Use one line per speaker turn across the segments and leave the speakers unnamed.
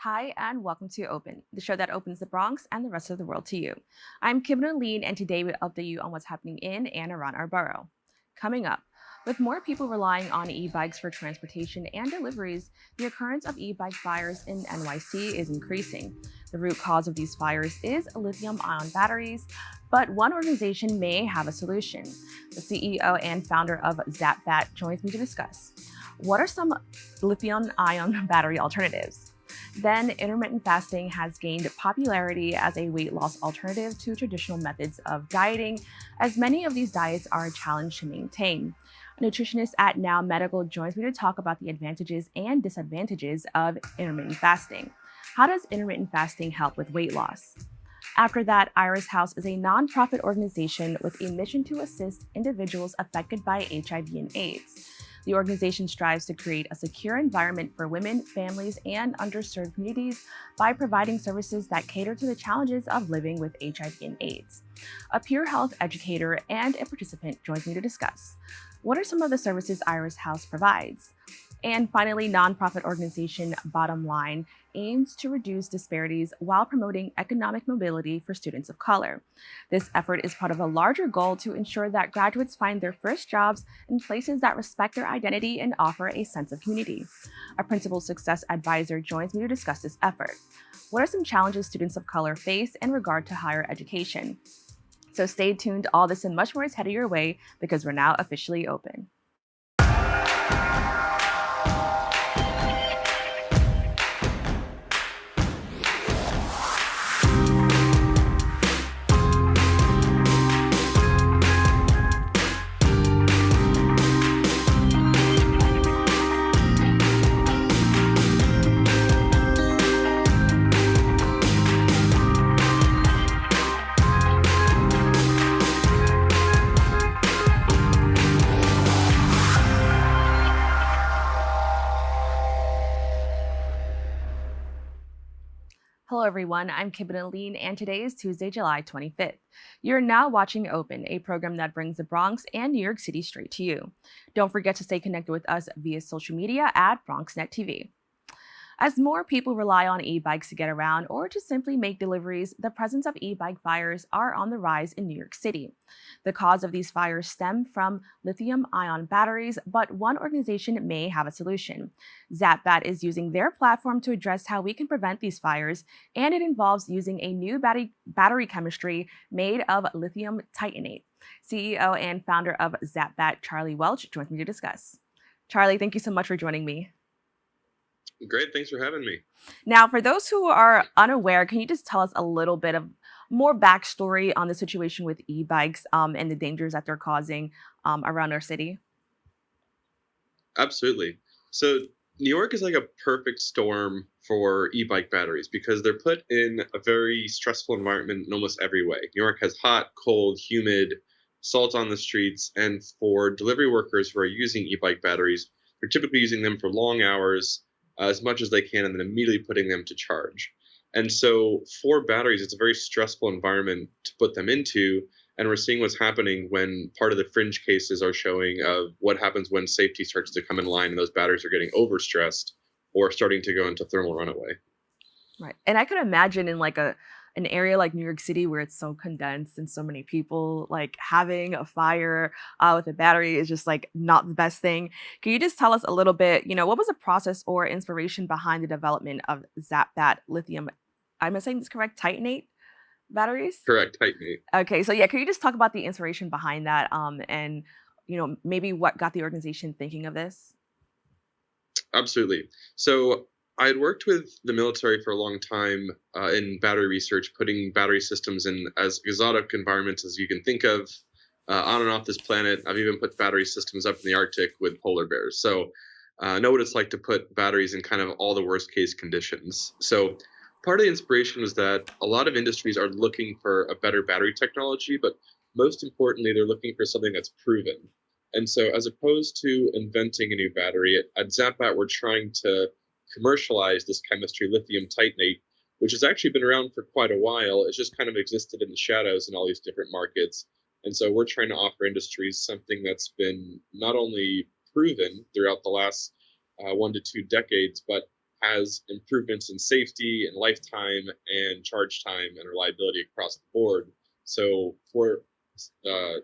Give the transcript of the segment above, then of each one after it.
Hi, and welcome to Open, the show that opens the Bronx and the rest of the world to you. I'm Kibin Alleyne, and today we'll update you on what's happening in and around our borough. Coming up, with more people relying on e-bikes for transportation and deliveries, the occurrence of e-bike fires in NYC is increasing. The root cause of these fires is lithium-ion batteries, but one organization may have a solution. The CEO and founder of ZapBatt joins me to discuss. What are some lithium-ion battery alternatives? Then, intermittent fasting has gained popularity as a weight loss alternative to traditional methods of dieting, as many of these diets are a challenge to maintain. A nutritionist at Nao Medical joins me to talk about the advantages and disadvantages of intermittent fasting. How does intermittent fasting help with weight loss? After that, Iris House is a nonprofit organization with a mission to assist individuals affected by HIV and AIDS. The organization strives to create a secure environment for women, families, and underserved communities by providing services that cater to the challenges of living with HIV and AIDS. A peer health educator and a participant joins me to discuss. What are some of the services Iris House provides? And finally, nonprofit organization Botton Line aims to reduce disparities while promoting economic mobility for students of color. This effort is part of a larger goal to ensure that graduates find their first jobs in places that respect their identity and offer a sense of community. A principal success advisor joins me to discuss this effort. What are some challenges students of color face in regard to higher education? So stay tuned. All this and much more is headed your way because we're now officially open. Hello, everyone. I'm Kibin Alleyne, and today is Tuesday, July 25th. You're now watching Open, a program that brings the Bronx and New York City straight to you. Don't forget to stay connected with us via social media at BronxNet TV. As more people rely on e-bikes to get around or to simply make deliveries, the presence of e-bike fires are on the rise in New York City. The cause of these fires stem from lithium-ion batteries, but one organization may have a solution. ZapBatt is using their platform to address how we can prevent these fires, and it involves using a new battery chemistry made of lithium titanate. CEO and founder of ZapBatt, Charlie Welch, joins me to discuss. Charlie, thank you so much for joining me.
Great, thanks for having me.
Now, for those who are unaware, can you just tell us a little bit of more backstory on the situation with e-bikes and the dangers that they're causing around our city?
Absolutely. So New York is like a perfect storm for e-bike batteries because they're put in a very stressful environment in almost every way. New York has hot, cold, humid, salt on the streets, and for delivery workers who are using e-bike batteries, they're typically using them for long hours, as much as they can, and then immediately putting them to charge. And so for batteries, it's a very stressful environment to put them into. And we're seeing what's happening when part of the fringe cases are showing of what happens when safety starts to come in line and those batteries are getting overstressed or starting to go into thermal runaway.
Right. And I could imagine in like an area like New York City where it's so condensed and so many people, like having a fire with a battery is just like not the best thing. Can you just tell us a little bit, what was the process or inspiration behind the development of ZapBatt lithium, I'm saying this correct, titanate batteries?
Correct, tighten.
Okay, so yeah, can you just talk about the inspiration behind that and maybe what got the organization thinking of this?
Absolutely. So I had worked with the military for a long time in battery research, putting battery systems in as exotic environments as you can think of on and off this planet. I've even put battery systems up in the Arctic with polar bears. So I know what it's like to put batteries in kind of all the worst case conditions. So part of the inspiration was that a lot of industries are looking for a better battery technology, but most importantly, they're looking for something that's proven. And so as opposed to inventing a new battery, at ZapBatt, we're trying to commercialize this chemistry, lithium titanate, which has actually been around for quite a while. It's just kind of existed in the shadows in all these different markets. And so we're trying to offer industries something that's been not only proven throughout the last 1 to 2 decades, but has improvements in safety and lifetime and charge time and reliability across the board. So for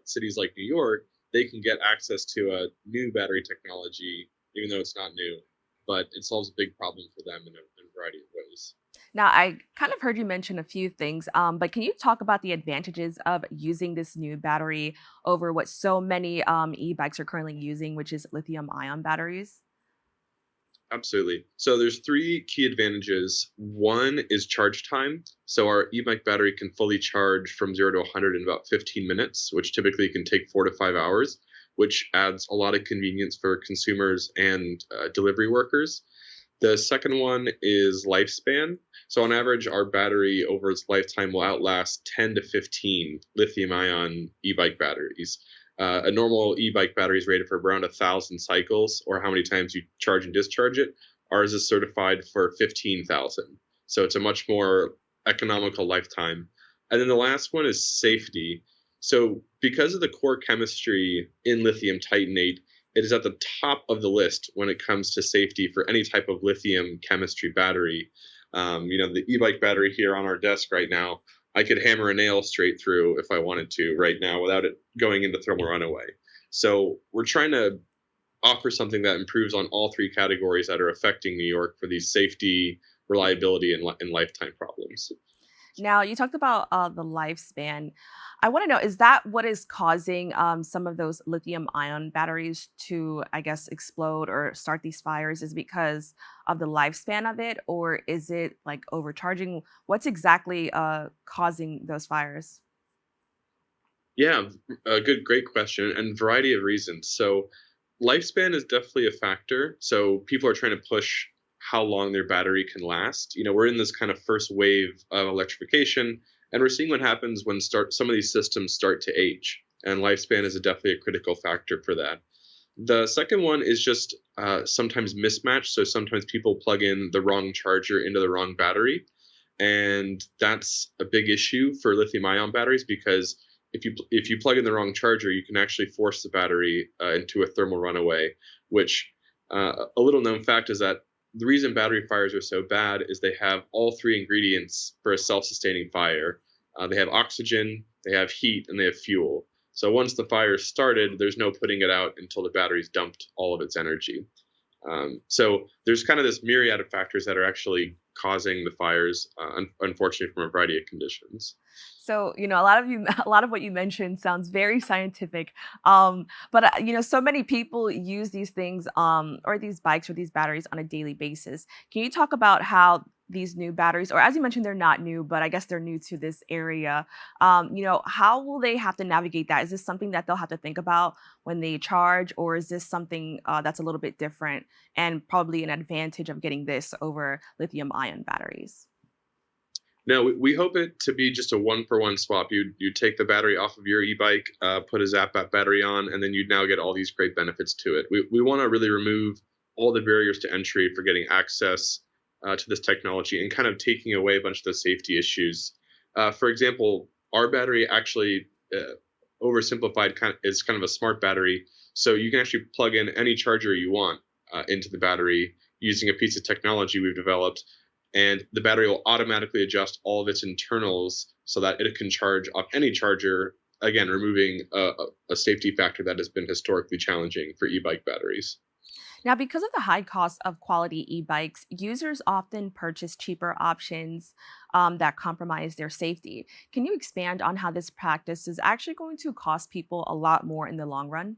cities like New York, they can get access to a new battery technology, even though it's not new, but it solves a big problem for them in a variety of ways.
Now, I kind of heard you mention a few things, but can you talk about the advantages of using this new battery over what so many e-bikes are currently using, which is lithium-ion batteries?
Absolutely. So there's three key advantages. One is charge time. So our e-bike battery can fully charge from 0 to 100 in about 15 minutes, which typically can take 4 to 5 hours, which adds a lot of convenience for consumers and delivery workers. The second one is lifespan. So on average, our battery over its lifetime will outlast 10 to 15 lithium-ion e-bike batteries. A normal e-bike battery is rated for around 1,000 cycles, or how many times you charge and discharge it. Ours is certified for 15,000. So it's a much more economical lifetime. And then the last one is safety. So because of the core chemistry in lithium titanate, it is at the top of the list when it comes to safety for any type of lithium chemistry battery. The e-bike battery here on our desk right now, I could hammer a nail straight through if I wanted to right now without it going into thermal runaway. So we're trying to offer something that improves on all three categories that are affecting New York for these safety, reliability, and lifetime problems.
Now, you talked about the lifespan. I want to know, is that what is causing some of those lithium ion batteries to, I guess, explode or start these fires? Is it because of the lifespan of it, or is it like overcharging? What's exactly causing those fires?
Yeah, a great question, and variety of reasons. So, lifespan is definitely a factor. So, people are trying to push how long their battery can last. We're in this kind of first wave of electrification, and we're seeing what happens when some of these systems start to age, and lifespan is definitely a critical factor for that. The second one is just sometimes mismatch. So sometimes people plug in the wrong charger into the wrong battery, and that's a big issue for lithium-ion batteries because if you plug in the wrong charger, you can actually force the battery into a thermal runaway. Which a little known fact is that the reason battery fires are so bad is they have all three ingredients for a self-sustaining fire. They have oxygen, they have heat, and they have fuel. So once the fire started, there's no putting it out until the battery's dumped all of its energy. So there's kind of this myriad of factors that are actually causing the fires, unfortunately, from a variety of conditions.
So, a lot of what you mentioned sounds very scientific. But so many people use these things, or these bikes or these batteries on a daily basis. Can you talk about how these new batteries, or as you mentioned, they're not new, but I guess they're new to this area. How will they have to navigate that? Is this something that they'll have to think about when they charge, or is this something that's a little bit different and probably an advantage of getting this over lithium-ion batteries?
No, we hope it to be just a one-for-one swap. You take the battery off of your e-bike, put a ZapBatt battery on, and then you'd now get all these great benefits to it. We want to really remove all the barriers to entry for getting access to this technology and kind of taking away a bunch of the safety issues. For example, our battery actually, oversimplified, is kind of a smart battery. So you can actually plug in any charger you want into the battery using a piece of technology we've developed. And the battery will automatically adjust all of its internals so that it can charge off any charger, again, removing a safety factor that has been historically challenging for e-bike batteries.
Now, because of the high cost of quality e-bikes, users often purchase cheaper options that compromise their safety. Can you expand on how this practice is actually going to cost people a lot more in the long run?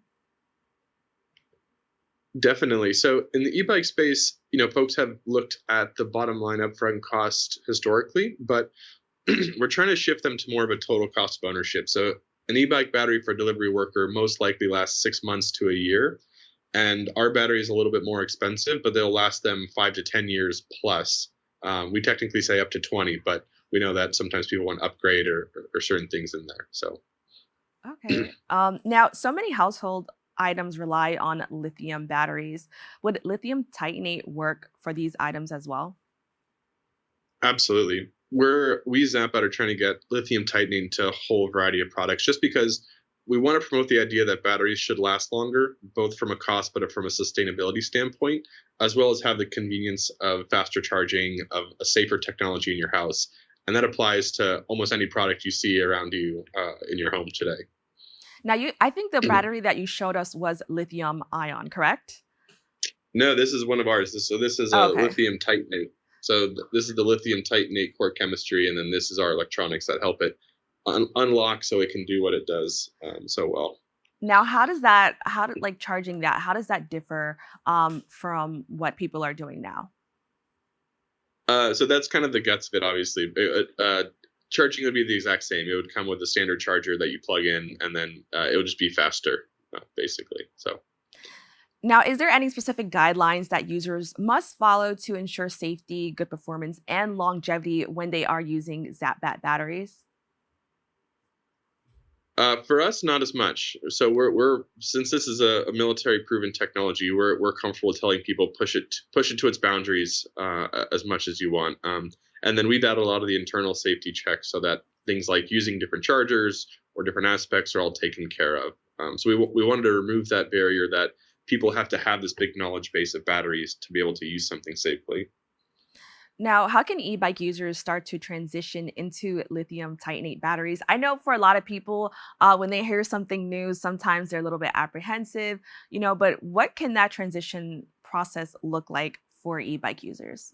Definitely. So in the e-bike space, folks have looked at the bottom line upfront cost historically, but we're trying to shift them to more of a total cost of ownership. So an e-bike battery for a delivery worker most likely lasts 6 months to a year. And our battery is a little bit more expensive, but they'll last them 5 to 10 years plus. We technically say up to 20, but we know that sometimes people want to upgrade or certain things in there. So
Okay. Now, so many household items rely on lithium batteries. Would lithium titanate work for these items as well?
absolutely. We ZapBatt are trying to get lithium tightening to a whole variety of products just because we want to promote the idea that batteries should last longer, both from a cost but from a sustainability standpoint, as well as have the convenience of faster charging, of a safer technology in your house. And that applies to almost any product you see around you in your home today.
Now, I think the battery that you showed us was lithium ion, correct?
No, this is one of ours. This is
Oh,
a
okay.
lithium titanate. So this is the lithium titanate core chemistry, and then this is our electronics that help it unlock so it can do what it does so well.
Now, like charging that, how does that differ from what people are doing now?
So that's kind of the guts of it, obviously. Charging would be the exact same. It would come with a standard charger that you plug in, and then it would just be faster, basically. So.
Now, is there any specific guidelines that users must follow to ensure safety, good performance, and longevity when they are using ZapBatt batteries?
For us, not as much. So we're since this is a military proven technology, we're comfortable telling people push it to its boundaries as much as you want. And then we've added a lot of the internal safety checks so that things like using different chargers or different aspects are all taken care of. So we wanted to remove that barrier that people have to have this big knowledge base of batteries to be able to use something safely.
Now, how can e-bike users start to transition into lithium titanate batteries? I know for a lot of people, when they hear something new, sometimes they're a little bit apprehensive, but what can that transition process look like for e-bike users?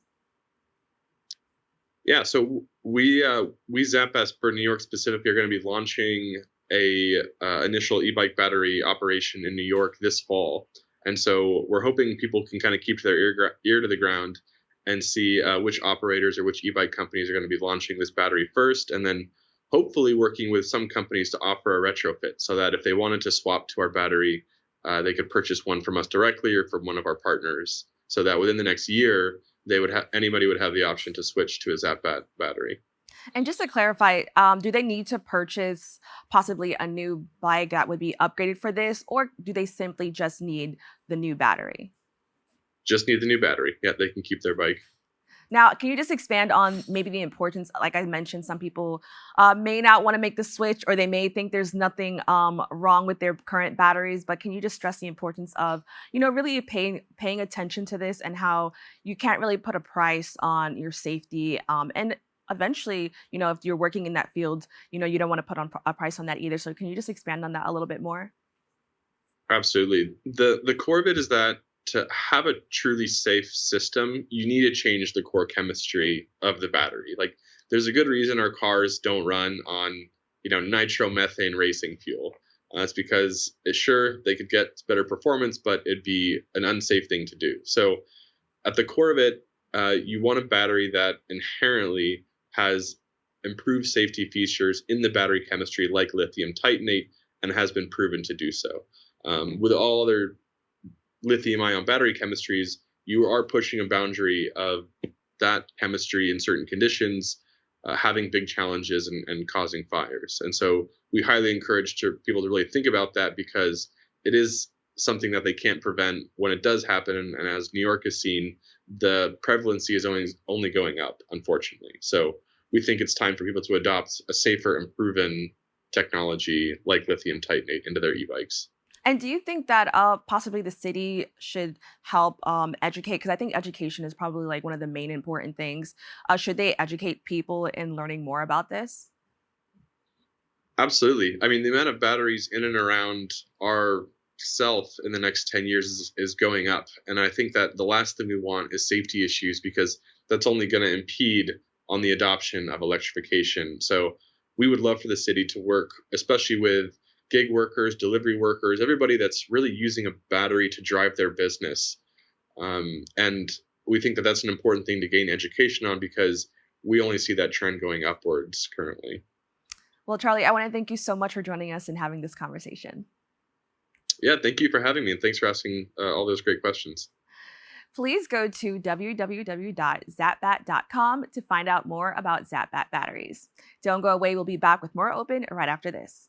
Yeah, so we ZapBatt for New York specifically are going to be launching a initial e-bike battery operation in New York this fall, and so we're hoping people can kind of keep their ear to the ground and see which operators or which e-bike companies are going to be launching this battery first, and then hopefully working with some companies to offer a retrofit so that if they wanted to swap to our battery, they could purchase one from us directly or from one of our partners, so that within the next year anybody would have the option to switch to a ZapBatt battery.
And just to clarify, do they need to purchase possibly a new bike that would be upgraded for this, or do they simply just need the new battery?
Just need the new battery. Yeah, they can keep their bike.
Now, can you just expand on maybe the importance? Like I mentioned, some people may not want to make the switch, or they may think there's nothing wrong with their current batteries. But can you just stress the importance of, really paying attention to this, and how you can't really put a price on your safety, and eventually, if you're working in that field, you don't want to put on a price on that either. So can you just expand on that a little bit more?
Absolutely. The core of it is that to have a truly safe system, you need to change the core chemistry of the battery. Like, there's a good reason our cars don't run on, nitromethane racing fuel. It's because sure, they could get better performance, but it'd be an unsafe thing to do. So at the core of it, you want a battery that inherently has improved safety features in the battery chemistry like lithium titanate and has been proven to do so. With all other lithium ion battery chemistries, you are pushing a boundary of that chemistry in certain conditions, having big challenges and causing fires. And so we highly encourage people to really think about that, because it is something that they can't prevent when it does happen. And as New York has seen, the prevalency is only going up, unfortunately. So we think it's time for people to adopt a safer and proven technology like lithium titanate into their e-bikes.
And do you think that possibly the city should help educate? Because I think education is probably like one of the main important things. Should they educate people in learning more about this?
Absolutely. I mean, the amount of batteries in and around our self in the next 10 years is going up. And I think that the last thing we want is safety issues, because that's only going to impede on the adoption of electrification. So we would love for the city to work, especially with gig workers, delivery workers, everybody that's really using a battery to drive their business. And we think that that's an important thing to gain education on, because we only see that trend going upwards currently.
Well, Charlie, I want to thank you so much for joining us and having this conversation.
Yeah, thank you for having me, and thanks for asking all those great questions.
Please go to www.zapbatt.com to find out more about ZapBatt batteries. Don't go away. We'll be back with more open right after this.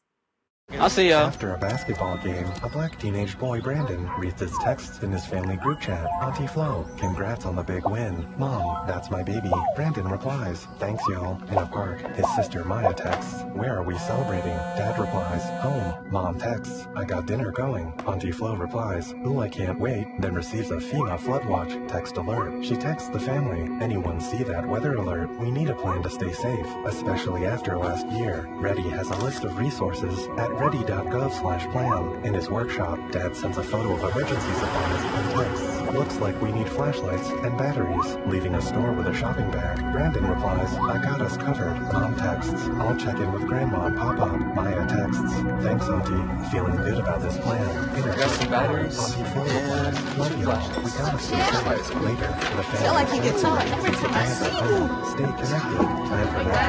I'll see ya.
After a basketball game, a black teenage boy, Brandon, reads his texts in his family group chat. Auntie Flo, congrats on the big win. Mom, that's my baby. Brandon replies, thanks y'all. In a park, his sister Maya texts, where are we celebrating? Dad replies, home. Mom texts, I got dinner going. Auntie Flo replies, ooh, I can't wait. Then receives a FEMA flood watch text alert. She texts the family, anyone see that weather alert? We need a plan to stay safe, especially after last year. Ready has a list of resources at ready.gov/plan. In his workshop, Dad sends a photo of emergency supplies and texts, looks like we need flashlights and batteries. Leaving a store with a shopping bag, Brandon replies, I got us covered. Mom texts, I'll check in with Grandma and Papa. Maya texts, thanks Auntie. Feeling good about this plan.
Got some batteries.
Auntie Flo replies, love y'all. We gotta stay safe. Later, the family
feel like he gets on every time I see you.
Stay connected. Time for that.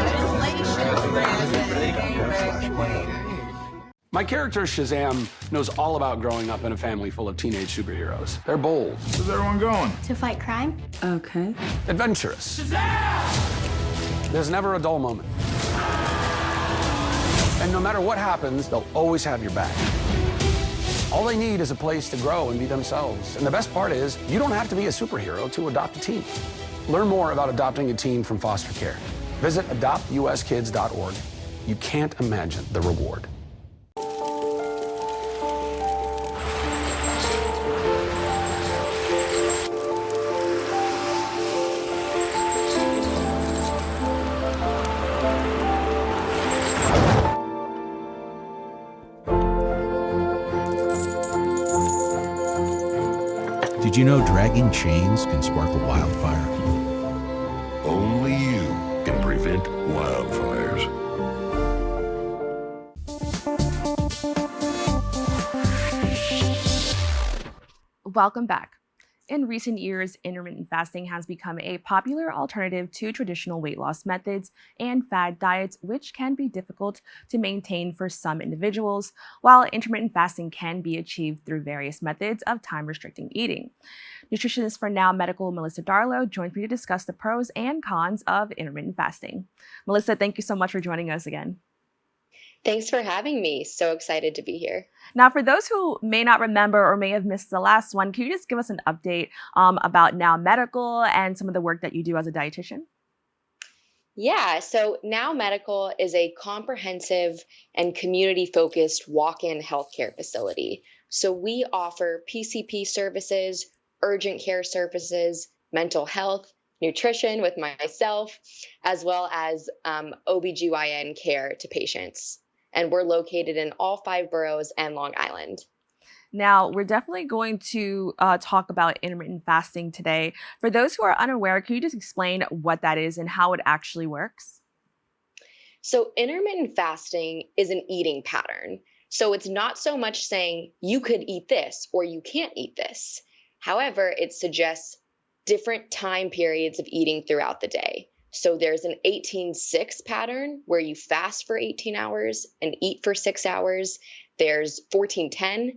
My character, Shazam, knows all about growing up in a family full of teenage superheroes. They're bold.
Where's everyone going?
To fight crime?
Okay.
Adventurous. Shazam! There's never a dull moment. And no matter what happens, they'll always have your back. All they need is a place to grow and be themselves. And the best part is, you don't have to be a superhero to adopt a teen. Learn more about adopting a teen from foster care. Visit adoptuskids.org. You can't imagine the reward.
Did you know dragging chains can spark a wildfire?
Only you can prevent wildfires.
Welcome back. In recent years, intermittent fasting has become a popular alternative to traditional weight loss methods and fad diets, which can be difficult to maintain for some individuals, while intermittent fasting can be achieved through various methods of time-restricting eating. Nutritionist for Nao Medical, Melissa Darlow, joins me to discuss the pros and cons of intermittent fasting. Melissa, thank you so much for joining us again.
Thanks for having me. So excited to be here.
Now, for those who may not remember or may have missed the last one, can you just give us an update about Nao Medical and some of the work that you do as a dietitian?
Yeah, so Nao Medical is a comprehensive and community-focused walk-in healthcare facility. So we offer PCP services, urgent care services, mental health, nutrition with myself, as well as OBGYN care to patients. And we're located in all 5 boroughs and Long Island.
Now, we're definitely going to talk about intermittent fasting today. For those who are unaware, can you just explain what that is and how it actually works?
So intermittent fasting is an eating pattern. So it's not so much saying you could eat this or you can't eat this. However, it suggests different time periods of eating throughout the day. So there's an 18-6 pattern where you fast for 18 hours and eat for 6 hours. There's 14-10.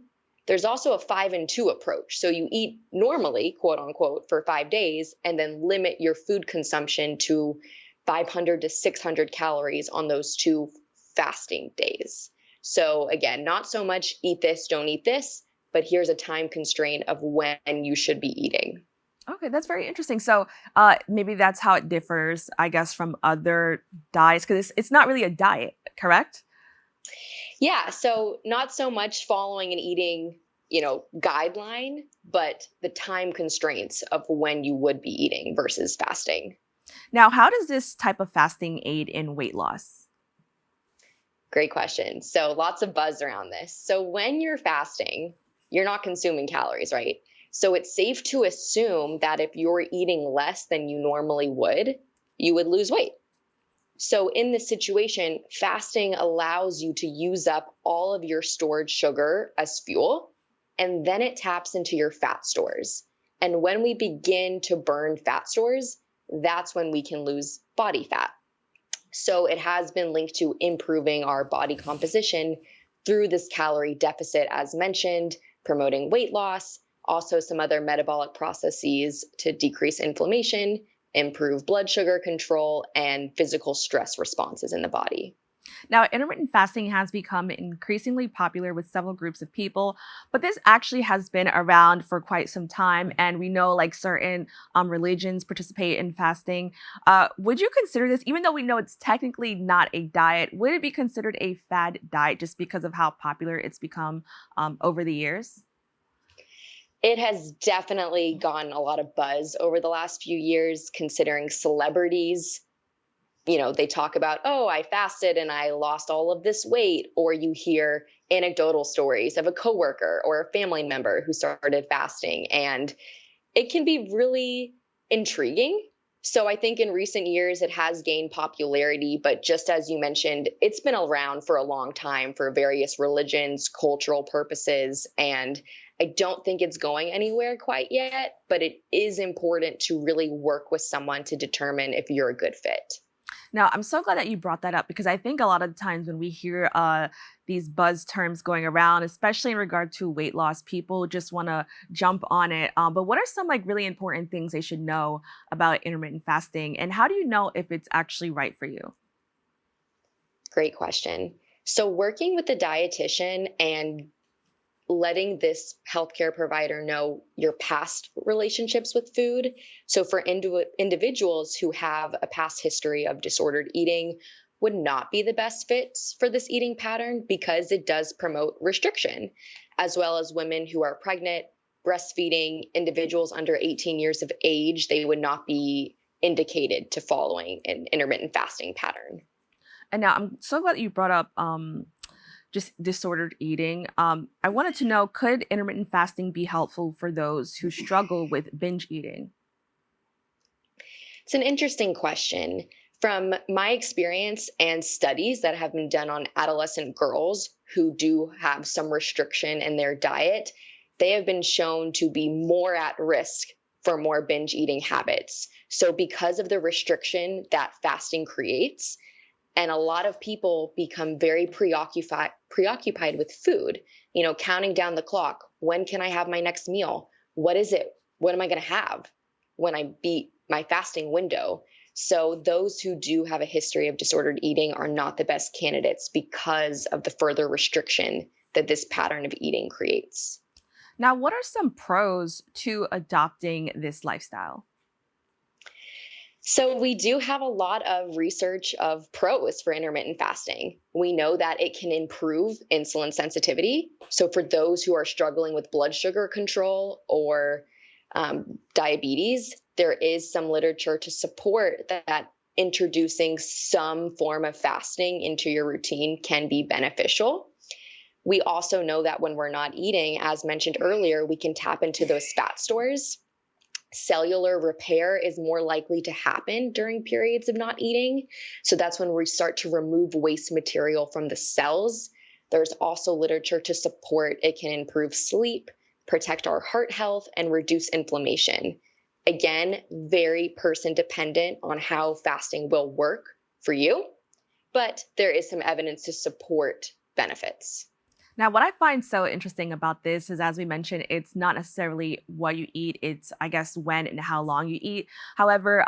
There's also a 5-2 approach. So you eat normally, quote unquote, for 5 days and then limit your food consumption to 500 to 600 calories on those 2 fasting days. So again, not so much eat this, don't eat this, but here's a time constraint of when you should be eating.
Okay, that's very interesting. So maybe that's how it differs, I guess, from other diets, because it's not really a diet, correct?
Yeah, so not so much following an eating, guideline, but the time constraints of when you would be eating versus fasting.
Now, how does this type of fasting aid in weight loss?
Great question. So lots of buzz around this. So when you're fasting, you're not consuming calories, right? So it's safe to assume that if you're eating less than you normally would, you would lose weight. So in this situation, fasting allows you to use up all of your stored sugar as fuel, and then it taps into your fat stores. And when we begin to burn fat stores, that's when we can lose body fat. So it has been linked to improving our body composition through this calorie deficit, as mentioned, promoting weight loss, also some other metabolic processes to decrease inflammation, improve blood sugar control, and physical stress responses in the body.
Now, intermittent fasting has become increasingly popular with several groups of people, but this actually has been around for quite some time. And we know like certain religions participate in fasting. Would you consider this, even though we know it's technically not a diet, would it be considered a fad diet just because of how popular it's become over the years?
It has definitely gotten a lot of buzz over the last few years, considering celebrities, they talk about, oh, I fasted and I lost all of this weight. Or you hear anecdotal stories of a coworker or a family member who started fasting. And it can be really intriguing. So I think in recent years, it has gained popularity. But just as you mentioned, it's been around for a long time for various religions, cultural purposes. And I don't think it's going anywhere quite yet. But it is important to really work with someone to determine if you're a good fit.
Now, I'm so glad that you brought that up because I think a lot of times when we hear these buzz terms going around, especially in regard to weight loss, people just want to jump on it. But what are some like really important things they should know about intermittent fasting, and how do you know if it's actually right for you?
Great question. So working with a dietitian and letting this healthcare provider know your past relationships with food. So for individuals who have a past history of disordered eating would not be the best fits for this eating pattern because it does promote restriction, as well as women who are pregnant, breastfeeding, individuals under 18 years of age, they would not be indicated to following an intermittent fasting pattern.
And now I'm so glad that you brought up just disordered eating. I wanted to know, could intermittent fasting be helpful for those who struggle with binge eating?
It's an interesting question. From my experience and studies that have been done on adolescent girls who do have some restriction in their diet, they have been shown to be more at risk for more binge eating habits. So because of the restriction that fasting creates, and a lot of people become very preoccupied with food, counting down the clock. When can I have my next meal? What is it? What am I going to have when I beat my fasting window? So those who do have a history of disordered eating are not the best candidates because of the further restriction that this pattern of eating creates.
Now, what are some pros to adopting this lifestyle?
So we do have a lot of research of pros for intermittent fasting. We know that it can improve insulin sensitivity. So for those who are struggling with blood sugar control or diabetes, there is some literature to support that introducing some form of fasting into your routine can be beneficial. We also know that when we're not eating, as mentioned earlier, we can tap into those fat stores. Cellular repair is more likely to happen during periods of not eating. So that's when we start to remove waste material from the cells. There's also literature to support it can improve sleep, protect our heart health, and reduce inflammation. Again, very person dependent on how fasting will work for you, but there is some evidence to support benefits.
Now, what I find so interesting about this is, as we mentioned, it's not necessarily what you eat, it's, I guess, when and how long you eat. However,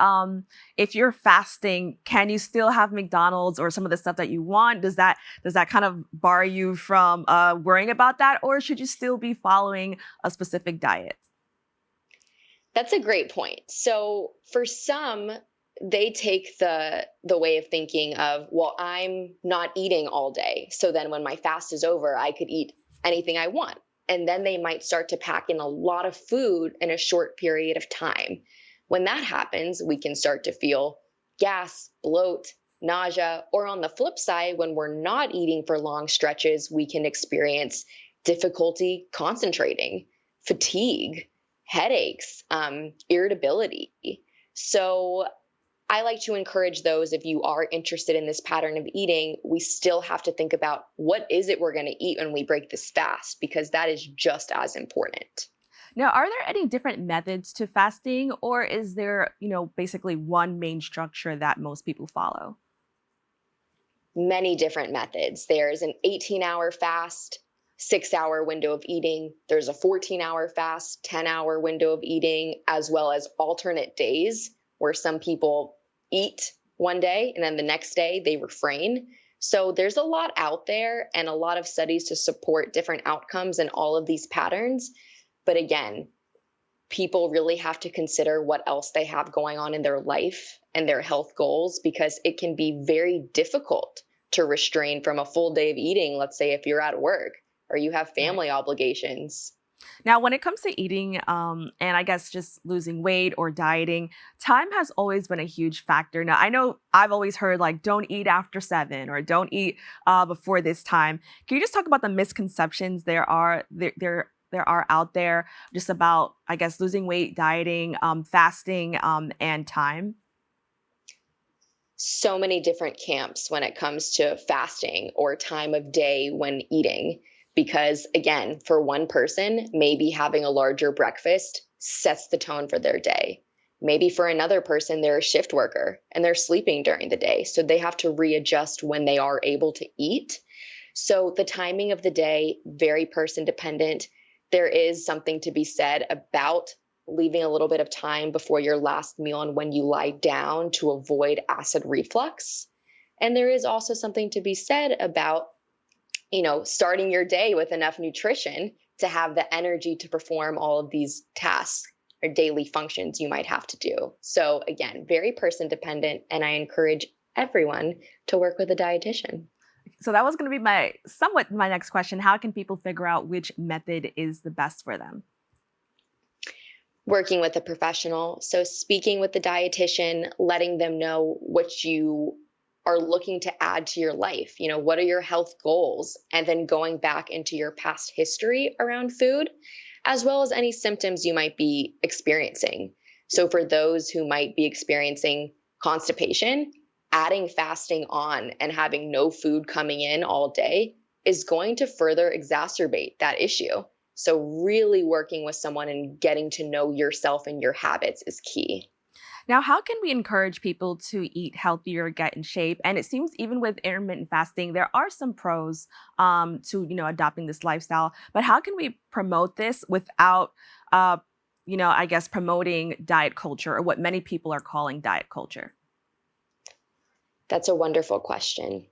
if you're fasting, can you still have McDonald's or some of the stuff that you want? Does that kind of bar you from worrying about that? Or should you still be following a specific diet?
That's a great point. So for some, they take the way of thinking of, well, I'm not eating all day. So then when my fast is over, I could eat anything I want. And then they might start to pack in a lot of food in a short period of time. When that happens, we can start to feel gas, bloat, nausea, or on the flip side, when we're not eating for long stretches, we can experience difficulty concentrating, fatigue, headaches, irritability. So I like to encourage those, if you are interested in this pattern of eating, we still have to think about what is it we're going to eat when we break this fast, because that is just as important.
Now, are there any different methods to fasting, or is there, basically one main structure that most people follow?
Many different methods. There's an 18-hour fast, 6-hour window of eating. There's a 14-hour fast, 10-hour window of eating, as well as alternate days where some people eat one day and then the next day they refrain. So there's a lot out there and a lot of studies to support different outcomes in all of these patterns. But again, people really have to consider what else they have going on in their life and their health goals, because it can be very difficult to restrain from a full day of eating. Let's say if you're at work or you have family obligations.
Now, when it comes to eating, and I guess just losing weight or dieting, time has always been a huge factor. Now, I know I've always heard like, don't eat after 7 or don't eat before this time. Can you just talk about the misconceptions there are out there just about, I guess, losing weight, dieting, fasting, and time?
So many different camps when it comes to fasting or time of day when eating. Because again, for one person, maybe having a larger breakfast sets the tone for their day. Maybe for another person, they're a shift worker and they're sleeping during the day. So they have to readjust when they are able to eat. So the timing of the day, very person dependent. There is something to be said about leaving a little bit of time before your last meal and when you lie down to avoid acid reflux. And there is also something to be said about starting your day with enough nutrition to have the energy to perform all of these tasks or daily functions you might have to do. So again, very person dependent, and I encourage everyone to work with a dietitian.
So that was going to be my next question. How can people figure out which method is the best for them?
Working with a professional. So speaking with the dietitian, letting them know what you are looking to add to your life. What are your health goals? And then going back into your past history around food, as well as any symptoms you might be experiencing. So for those who might be experiencing constipation, adding fasting on and having no food coming in all day is going to further exacerbate that issue. So really working with someone and getting to know yourself and your habits is key.
Now, how can we encourage people to eat healthier, get in shape? And it seems even with intermittent fasting, there are some pros to, adopting this lifestyle. But how can we promote this without, I guess, promoting diet culture, or what many people are calling diet culture?
That's a wonderful question.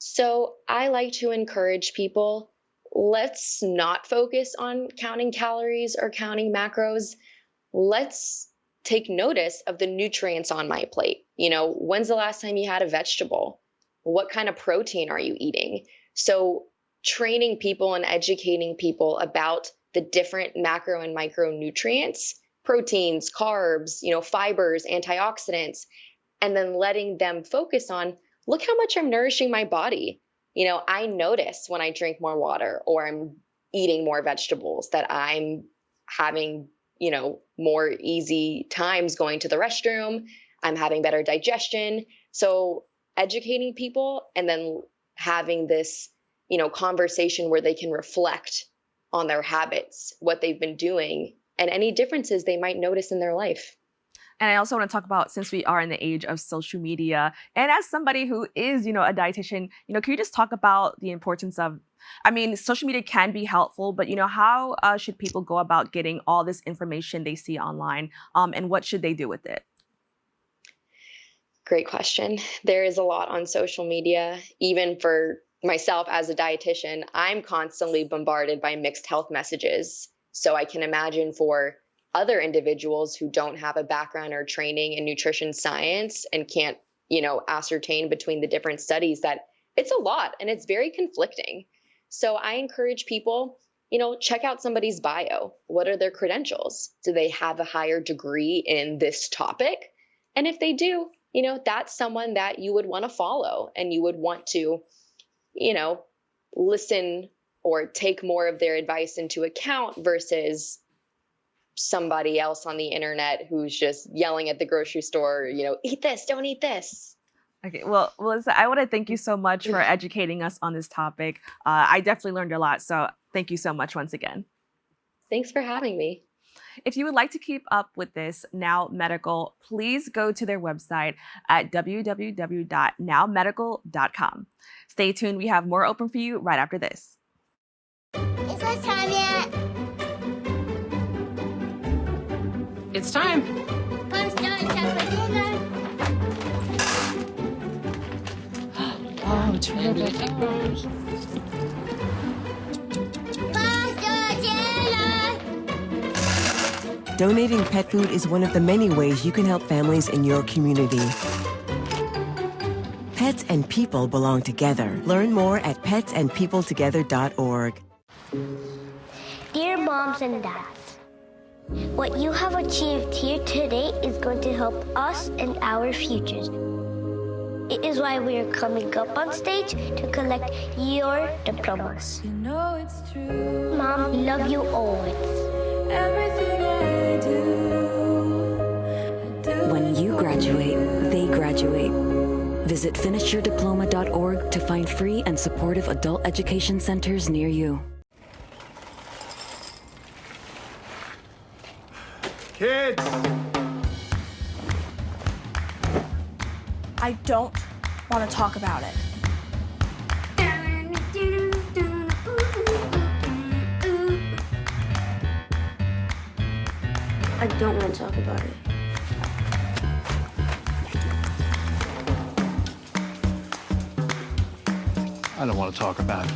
So I like to encourage people, let's not focus on counting calories or counting macros. Let's take notice of the nutrients on my plate. When's the last time you had a vegetable? What kind of protein are you eating? So training people and educating people about the different macro and micronutrients, proteins, carbs, fibers, antioxidants, and then letting them focus on, look how much I'm nourishing my body. I notice when I drink more water or I'm eating more vegetables that I'm having more easy times going to the restroom. I'm having better digestion. So educating people and then having this, conversation where they can reflect on their habits, what they've been doing, and any differences they might notice in their life.
And I also want to talk about, since we are in the age of social media, and as somebody who is, a dietitian, can you just talk about the importance of, social media can be helpful, but, how should people go about getting all this information they see online, and what should they do with it?
Great question. There is a lot on social media. Even for myself as a dietitian, I'm constantly bombarded by mixed health messages. So I can imagine for other individuals who don't have a background or training in nutrition science and can't, ascertain between the different studies, that it's a lot and it's very conflicting. So I encourage people, check out somebody's bio. What are their credentials? Do they have a higher degree in this topic? And if they do, that's someone that you would want to follow and you would want to, listen or take more of their advice into account versus somebody else on the internet who's just yelling at the grocery store, eat this, don't eat this.
Okay, well, Melissa, I want to thank you so much for educating us on this topic. I definitely learned a lot, so thank you so much once again.
Thanks for having me.
If you would like to keep up with this, Nao Medical, please go to their website at www.nowmedical.com. Stay tuned. We have more open for you right after this.
Is it time yet?
It's time.
I'm starting time for dinner.
Oh, terrific.
Donating pet food is one of the many ways you can help families in your community. Pets and people belong together. Learn more at petsandpeopletogether.org.
Dear moms and dads, what you have achieved here today is going to help us and our futures. It is why we are coming up on stage to collect your diplomas.
You know it's true.
Mom, we love you always.
Everything I do.
When you graduate, they graduate. Visit finishyourdiploma.org to find free and supportive adult education centers near you.
Kids!
I don't want to talk about it.
I don't want to talk about it.
I don't want to talk about it.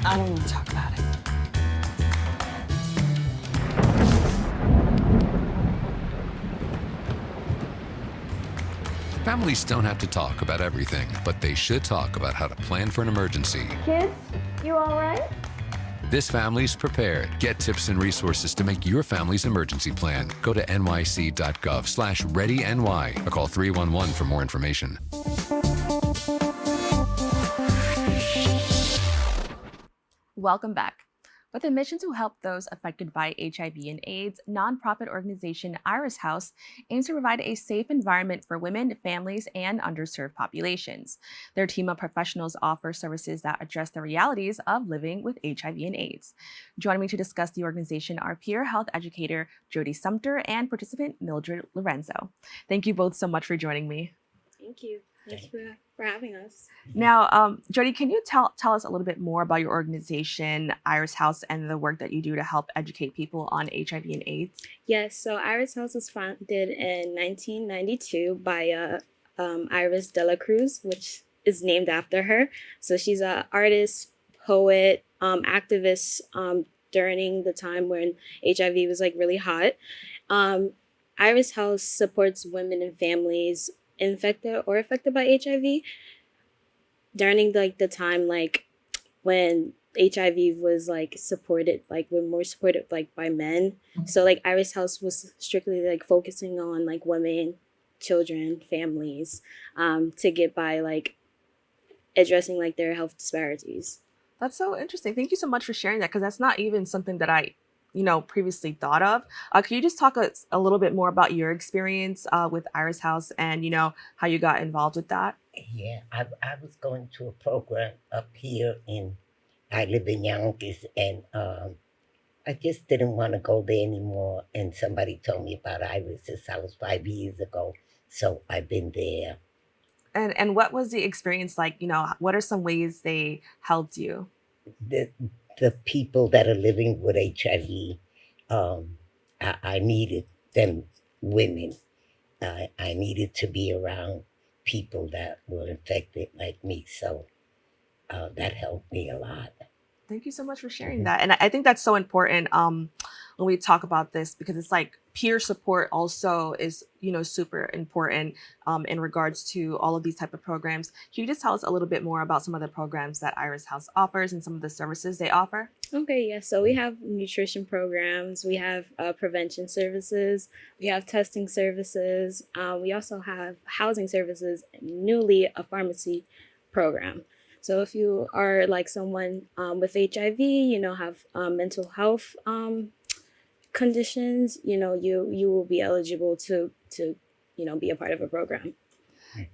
I don't want to talk about it.
Families don't have to talk about everything, but they should talk about how to plan for an emergency.
Kids, you all right?
This family's prepared. Get tips and resources to make your family's emergency plan. Go to nyc.gov/readyny or call 311 for more information.
Welcome back. With a mission to help those affected by HIV and AIDS, nonprofit organization Iris House aims to provide a safe environment for women, families, and underserved populations. Their team of professionals offer services that address the realities of living with HIV and AIDS. Joining me to discuss the organization are Peer Health Educator Jodie Sumpter and participant Mildred Lorenzo. Thank you both so much for joining me.
Thank you. Thanks for having us.
Now, Jodie, can you tell us a little bit more about your organization, Iris House, and the work that you do to help educate people on HIV and AIDS?
Yes, so Iris House was founded in 1992 by Iris de la Cruz, which is named after her. So she's an artist, poet, activist during the time when HIV was like really hot. Iris House supports women and families infected or affected by HIV during the time when HIV was supported, we're more supported by men. So Iris House was strictly focusing on women, children, families, to get by addressing their health disparities.
That's so interesting. Thank you so much for sharing that, because that's not even something that I previously thought of. Can you just talk a little bit more about your experience with Iris House and, how you got involved with that?
Yeah, I was going to a program up here I live in Yonkers, and I just didn't want to go there anymore. And somebody told me about Iris's House 5 years ago. So I've been there.
And what was the experience like? What are some ways they helped you?
The people that are living with HIV, I needed them women. I needed to be around people that were infected like me. So that helped me a lot.
Thank you so much for sharing that. And I think that's so important when we talk about this, because it's peer support also is, super important in regards to all of these type of programs. Can you just tell us a little bit more about some of the programs that Iris House offers and some of the services they offer?
Okay, yeah. So we have nutrition programs, we have prevention services, we have testing services, we also have housing services, and newly a pharmacy program. So if you are someone with HIV, have mental health conditions, you will be eligible to be a part of a program.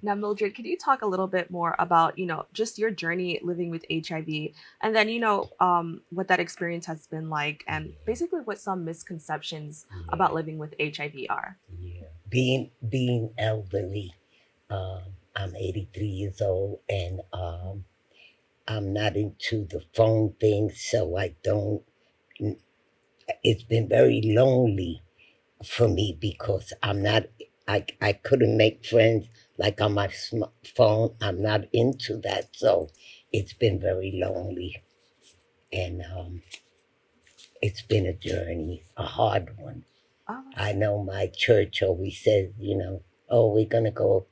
Now, Mildred, can you talk a little bit more about, just your journey living with HIV, and then, what that experience has been like, and basically what some misconceptions about living with HIV are?
Yeah, being elderly, I'm 83 years old, and I'm not into the phone thing, so I don't. It's been very lonely for me because I couldn't make friends like on my phone. I'm not into that. So it's been very lonely. And it's been a journey, a hard one. I know my church always says, oh, we're going to go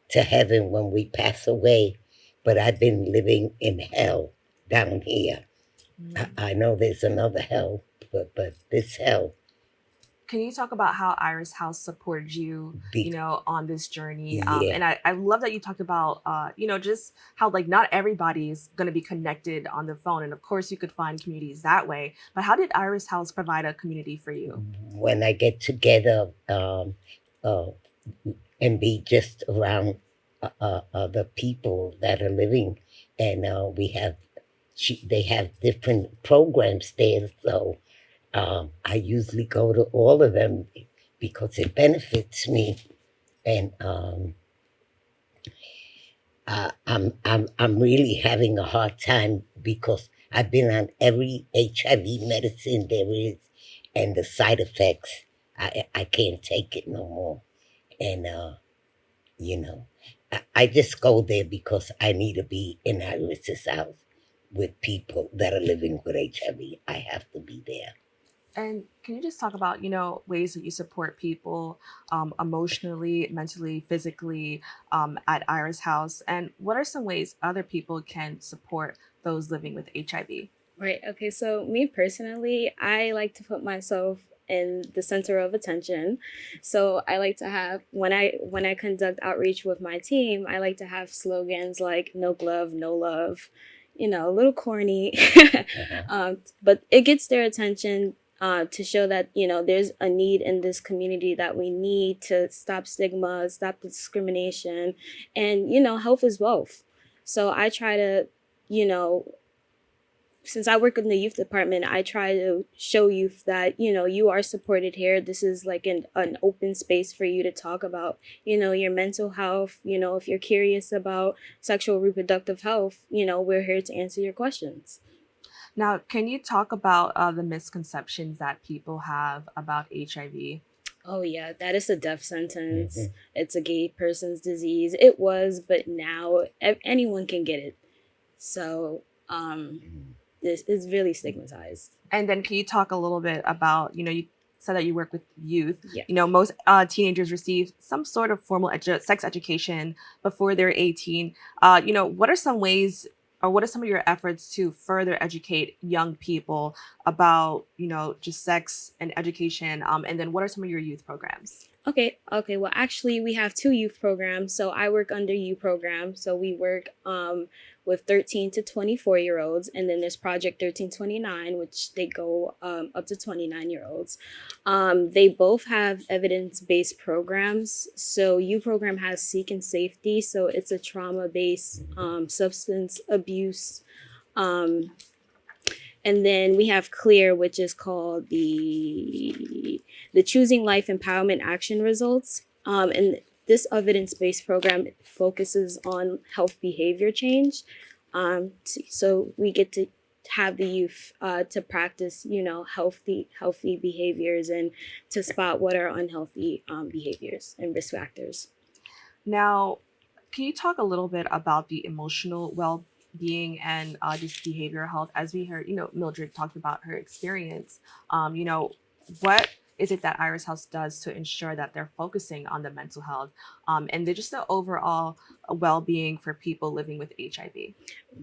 to heaven when we pass away. But I've been living in hell down here. I know there's another hell, but this hell.
Can you talk about how Iris House supported you, on this journey?
Yeah.
And I love that you talked about, just how like not everybody's going to be connected on the phone. And of course you could find communities that way. But how did Iris House provide a community for you?
When I get together and be just around the people that are living, and they have different programs there. So I usually go to all of them because it benefits me, and I'm really having a hard time because I've been on every HIV medicine there is, and the side effects I can't take it no more, and I just go there because I need to be in Iris's house with people that are living with HIV. I have to be there.
And can you just talk about, ways that you support people emotionally, mentally, physically at Iris House? And what are some ways other people can support those living with HIV?
Right. Okay. So me personally, I like to put myself in the center of attention. So I like to have, when I conduct outreach with my team, I like to have slogans like no glove, no love, a little corny, but it gets their attention to show that, there's a need in this community, that we need to stop stigma, stop discrimination, and, health is wealth. So I try to, since I work in the youth department, I try to show youth that, you are supported here. This is like an open space for you to talk about, your mental health. If you're curious about sexual reproductive health, we're here to answer your questions.
Now, can you talk about the misconceptions that people have about HIV?
Oh, yeah, that is a death sentence. Mm-hmm. It's a gay person's disease. It was, but now anyone can get it. So this is really stigmatized.
And then can you talk a little bit about, you said that you work with youth.
Yeah.
Most teenagers receive some sort of formal sex education before they're 18. What are some ways, or what are some of your efforts to further educate young people about, just sex and education? And then what are some of your youth programs?
Okay. Well, actually, we have 2 youth programs. So I work under U program. So we work with 13 to 24-year-olds. And then there's Project 1329, which they go up to 29-year-olds. They both have evidence-based programs. So U program has Seek and Safety. So it's a trauma-based substance abuse. And then we have CLEAR, which is called the Choosing Life Empowerment Action Results. And this evidence-based program focuses on health behavior change. So we get to have the youth to practice, healthy behaviors and to spot what are unhealthy behaviors and risk factors.
Now, can you talk a little bit about the emotional well-being and just behavioral health? As we heard, Mildred talked about her experience. What is it that Iris House does to ensure that they're focusing on the mental health and just the overall well-being for people living with HIV?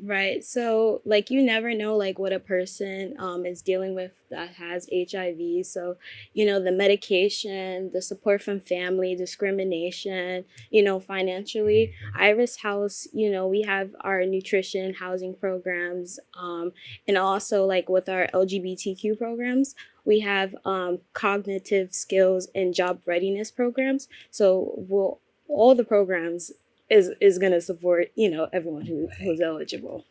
Right. So you never know what a person is dealing with that has HIV. So, the medication, the support from family, discrimination, financially. Iris House, we have our nutrition, housing programs, and also with our LGBTQ programs. We have cognitive skills and job readiness programs. So all the programs is going to support, everyone who's eligible,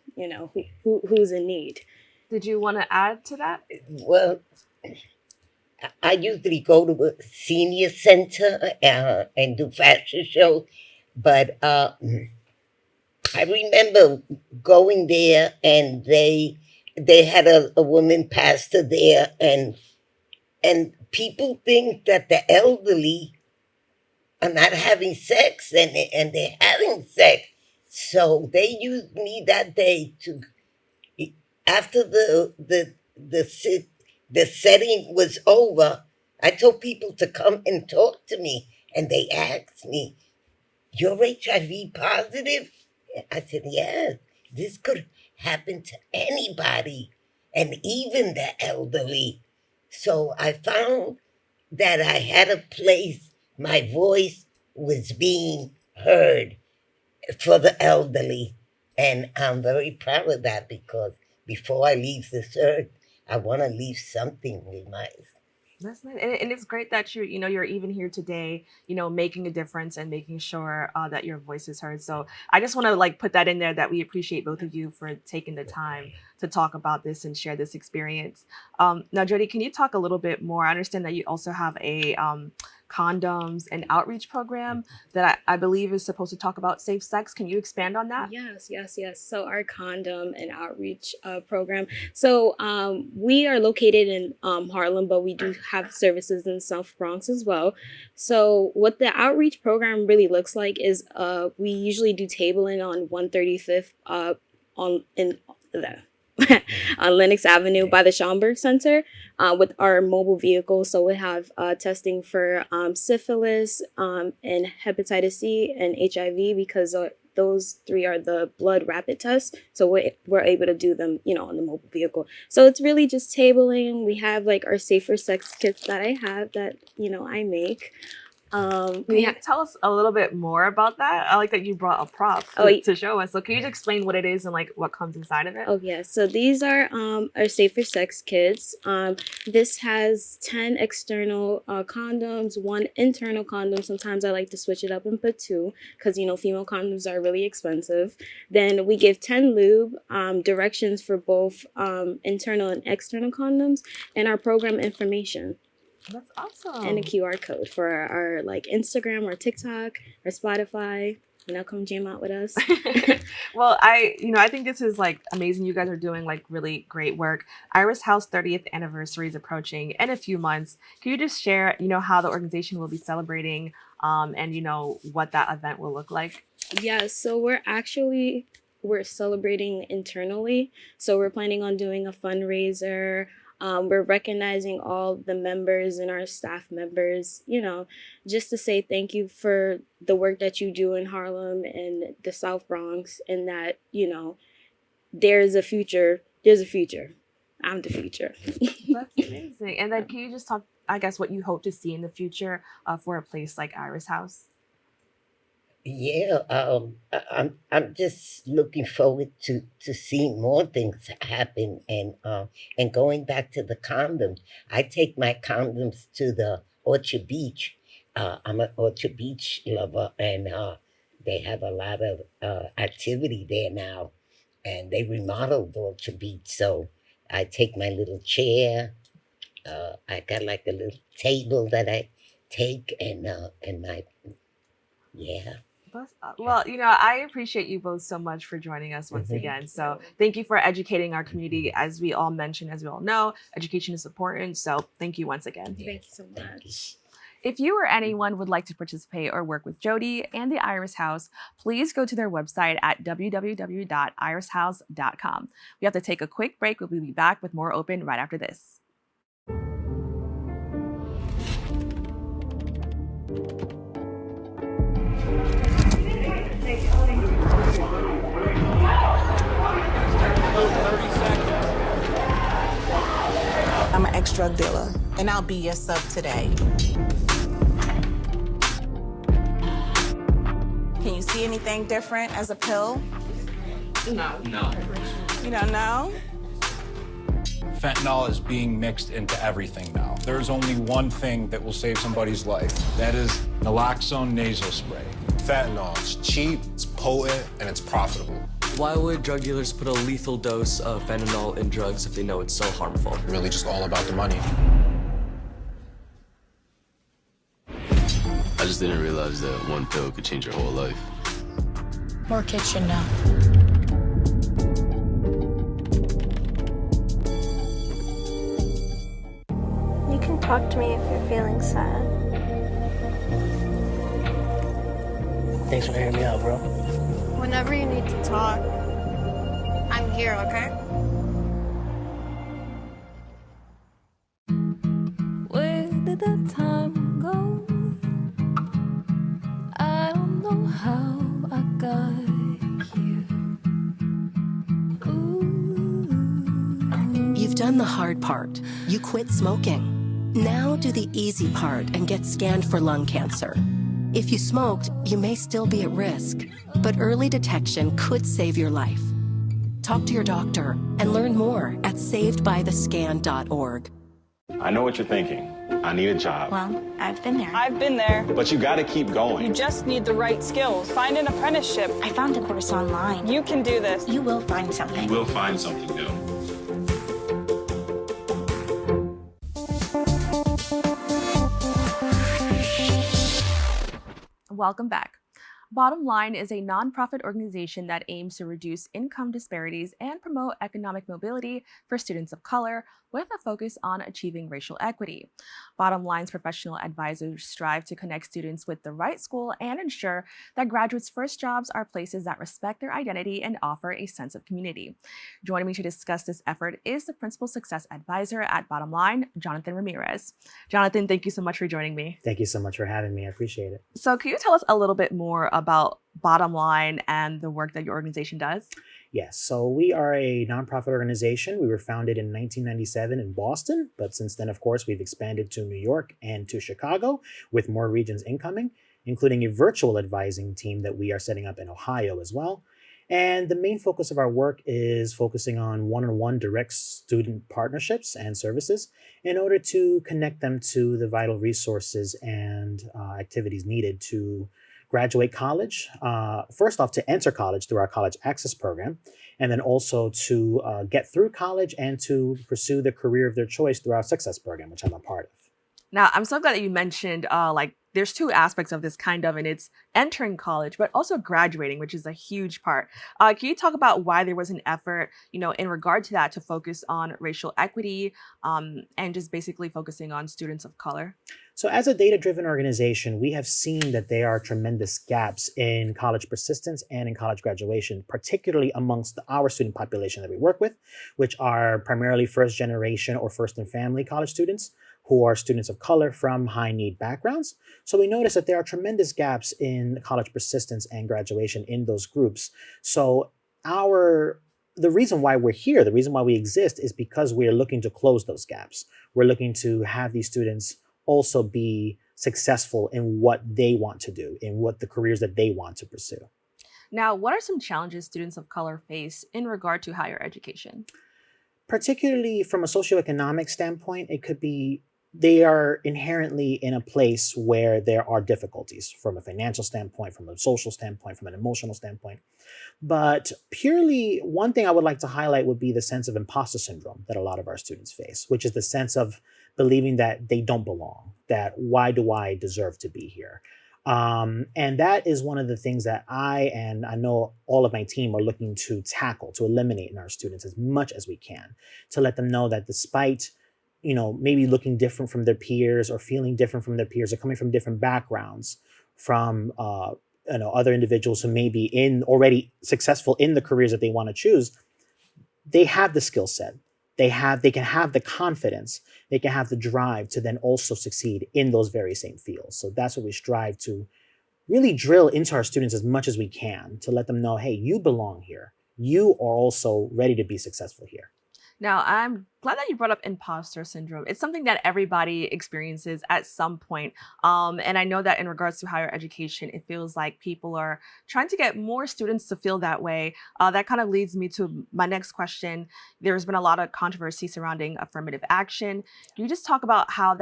who's in need.
Did you want to add to that?
Well, I usually go to a senior center and do fashion shows. But I remember going there and they had a woman pastor there and people think that the elderly are not having sex, and they're having sex. So they used me that day to, after the setting was over, I told people to come and talk to me, and they asked me, "You're HIV positive?" I said, "Yes, this could happen to anybody, and even the elderly." So I found that I had a place, my voice was being heard for the elderly. And I'm very proud of that, because before I leave this earth, I want to leave something with my...
That's nice. And it's great that you're even here today, making a difference and making sure that your voice is heard. So I just want to put that in there, that we appreciate both of you for taking the time to talk about this and share this experience. Now, Jodie, can you talk a little bit more? I understand that you also have a condoms and outreach program that I believe is supposed to talk about safe sex. Can you expand on that?
Yes. So our condom and outreach program. So we are located in Harlem, but we do have services in South Bronx as well. So what the outreach program really looks like is we usually do tabling on 135th on Lenox Avenue by the Schomburg Center with our mobile vehicle. So we have testing for syphilis and hepatitis C and HIV, because those three are the blood rapid tests. So we're able to do them, on the mobile vehicle. So it's really just tabling. We have our safer sex kits that I have that, I make.
Can you tell us a little bit more about that? I like that you brought a prop to show us. So can you just explain what it is and what comes inside of it?
Oh yeah, so these are our safer sex kits. This has 10 external condoms, 1 internal condom. Sometimes I like to switch it up and put 2, because female condoms are really expensive. Then we give 10 lube, directions for both internal and external condoms, and our program information.
That's awesome.
And a QR code for our Instagram or TikTok or Spotify. Come jam out with us.
Well, I think this is amazing. You guys are doing really great work. Iris House 30th anniversary is approaching in a few months. Can you just share, how the organization will be celebrating and what that event will look like?
Yeah, so we're celebrating internally. So we're planning on doing a fundraiser. We're recognizing all the members and our staff members, just to say thank you for the work that you do in Harlem and the South Bronx, and that, there's a future. I'm the future.
That's amazing. And then can you just talk, I guess, what you hope to see in the future for a place like Iris House?
Yeah, I'm just looking forward to seeing more things happen, and going back to the condoms. I take my condoms to the Orchard Beach. I'm an Orchard Beach lover, and they have a lot of activity there now, and they remodeled Orchard Beach. So I take my little chair. I got a little table that I take, and my
Well, I appreciate you both so much for joining us once again. So thank you for educating our community. As we all mentioned, as we all know, education is important. So thank you once again.
Thank you so much.
If you or anyone would like to participate or work with Jodie and the Iris House, please go to their website at www.irishouse.com. We have to take a quick break. We'll be back with more Open right after this.
I'm an ex-drug dealer, and I'll be your sub today. Can you see anything different as a pill?
No.
You don't know?
Fentanyl is being mixed into everything now. There's only one thing that will save somebody's life. That is naloxone nasal spray.
Fentanyl, it's cheap, it's potent, and it's profitable.
Why would drug dealers put a lethal dose of fentanyl in drugs if they know it's so harmful?
Really just all about the money.
I just didn't realize that one pill could change your whole life.
More kitchen now.
You can Talk to me if you're feeling sad.
Thanks for hearing me out, bro.
Whenever you need to talk, I'm here, okay?
Where did the time go? I don't know how I got here.
You've done the hard part. You quit smoking. Now do the easy part and get scanned for lung cancer. If you smoked, you may still be at risk, but early detection could save your life. Talk to your doctor and learn more at savedbythescan.org.
I know what you're thinking. I need a job.
Well, I've been there.
I've been there.
But you gotta keep going.
You just need the right skills. Find an apprenticeship.
I found a course online.
You can do this.
You will find something.
You will find something new.
Welcome back. Bottom Line is a nonprofit organization that aims to reduce income disparities and promote economic mobility for students of color, with a focus on achieving racial equity. Bottom Line's professional advisors strive to connect students with the right school and ensure that graduates' first jobs are places that respect their identity and offer a sense of community. Joining me to discuss this effort is the Principal Success Advisor at Bottom Line, Jonathan Ramirez. Jonathan, thank you so much for joining me.
Thank you so much for having me. I appreciate it.
So can you tell us a little bit more about Bottom Line and the work that your organization does?
Yes, so we are a nonprofit organization. We were founded in 1997 in Boston, but since then, of course, we've expanded to New York and to Chicago with more regions incoming, including a virtual advising team that we are setting up in Ohio as well. And the main focus of our work is focusing on one-on-one direct student partnerships and services in order to connect them to the vital resources and activities needed to graduate college, first off to enter college through our college access program, and then also to get through college and to pursue the career of their choice through our success program, which I'm a part of.
Now, I'm so glad that you mentioned there's two aspects of this and it's entering college, but also graduating, which is a huge part. Can you talk about why there was an effort, in regard to that, to focus on racial equity and just basically focusing on students of color?
So as a data-driven organization, we have seen that there are tremendous gaps in college persistence and in college graduation, particularly amongst our student population that we work with, which are primarily first generation or first in family college students who are students of color from high need backgrounds. So we notice that there are tremendous gaps in college persistence and graduation in those groups. So the reason why we're here, the reason why we exist is because we're looking to close those gaps. We're looking to have these students also be successful in what they want to do, in what the careers that they want to pursue.
Now, what are some challenges students of color face in regard to higher education?
Particularly from a socioeconomic standpoint, it could be they are inherently in a place where there are difficulties from a financial standpoint, from a social standpoint, from an emotional standpoint. But purely, one thing I would like to highlight would be the sense of imposter syndrome that a lot of our students face, which is the sense of believing that they don't belong, that why do I deserve to be here? And that is one of the things that I know all of my team are looking to tackle, to eliminate in our students as much as we can, to let them know that despite maybe looking different from their peers or feeling different from their peers or coming from different backgrounds from other individuals who may be already successful in the careers that they want to choose, they have the skill set. They can have the confidence, they can have the drive to then also succeed in those very same fields. So that's what we strive to really drill into our students as much as we can, to let them know, hey, you belong here. You are also ready to be successful here.
Now, I'm glad that you brought up imposter syndrome. It's something that everybody experiences at some point. And I know that in regards to higher education, it feels like people are trying to get more students to feel that way. That kind of leads me to my next question. There's been a lot of controversy surrounding affirmative action. Can you just talk about how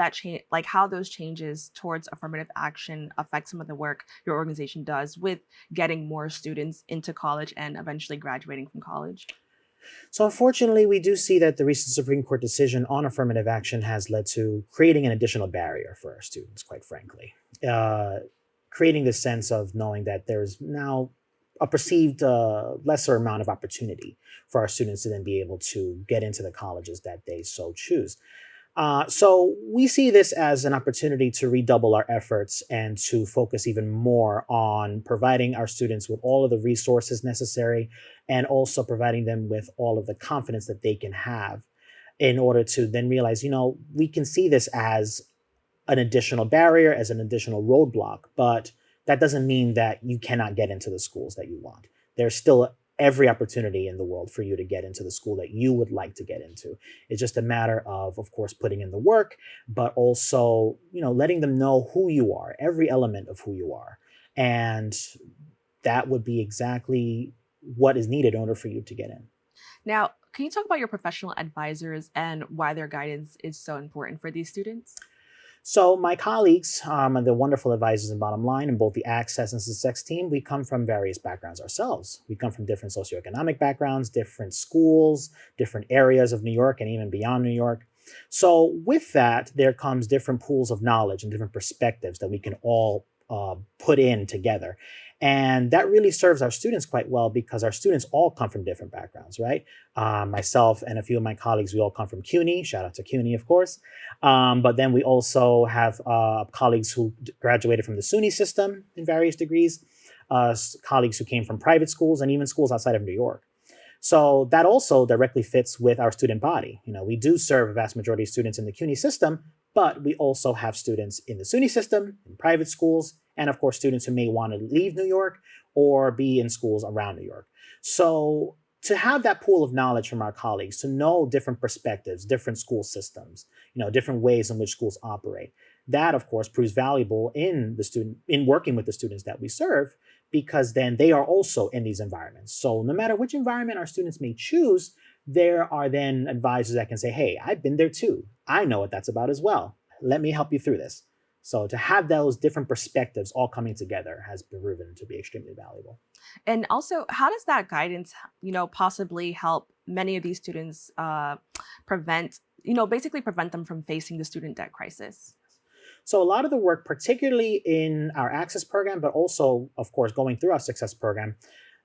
how those changes towards affirmative action affect some of the work your organization does with getting more students into college and eventually graduating from college?
So unfortunately, we do see that the recent Supreme Court decision on affirmative action has led to creating an additional barrier for our students, quite frankly. Creating this sense of knowing that there's now a perceived lesser amount of opportunity for our students to then be able to get into the colleges that they so choose. So we see this as an opportunity to redouble our efforts and to focus even more on providing our students with all of the resources necessary and also providing them with all of the confidence that they can have in order to then realize, we can see this as an additional barrier, as an additional roadblock, but that doesn't mean that you cannot get into the schools that you want. There's still every opportunity in the world for you to get into the school that you would like to get into. It's just a matter of course, putting in the work, but also, letting them know who you are, every element of who you are. And that would be exactly what is needed in order for you to get in.
Now, can you talk about your professional advisors and why their guidance is so important for these students?
So my colleagues, the wonderful advisors in Bottom Line, in both the Access and Success team, we come from various backgrounds ourselves. We come from different socioeconomic backgrounds, different schools, different areas of New York, and even beyond New York. So with that, there comes different pools of knowledge and different perspectives that we can all put in together. And that really serves our students quite well because our students all come from different backgrounds, right? Myself and a few of my colleagues, we all come from CUNY. Shout out to CUNY, of course. But then we also have colleagues who graduated from the SUNY system in various degrees, colleagues who came from private schools and even schools outside of New York. So that also directly fits with our student body. We do serve a vast majority of students in the CUNY system, but we also have students in the SUNY system, in private schools, and of course, students who may want to leave New York or be in schools around New York. So to have that pool of knowledge from our colleagues, to know different perspectives, different school systems, different ways in which schools operate, that of course proves valuable in working with the students that we serve, because then they are also in these environments. So no matter which environment our students may choose, there are then advisors that can say, hey, I've been there too. I know what that's about as well. Let me help you through this. So to have those different perspectives all coming together has been proven to be extremely valuable.
And also, how does that guidance, possibly help many of these students prevent them from facing the student debt crisis?
So a lot of the work, particularly in our Access program, but also, of course, going through our Success program,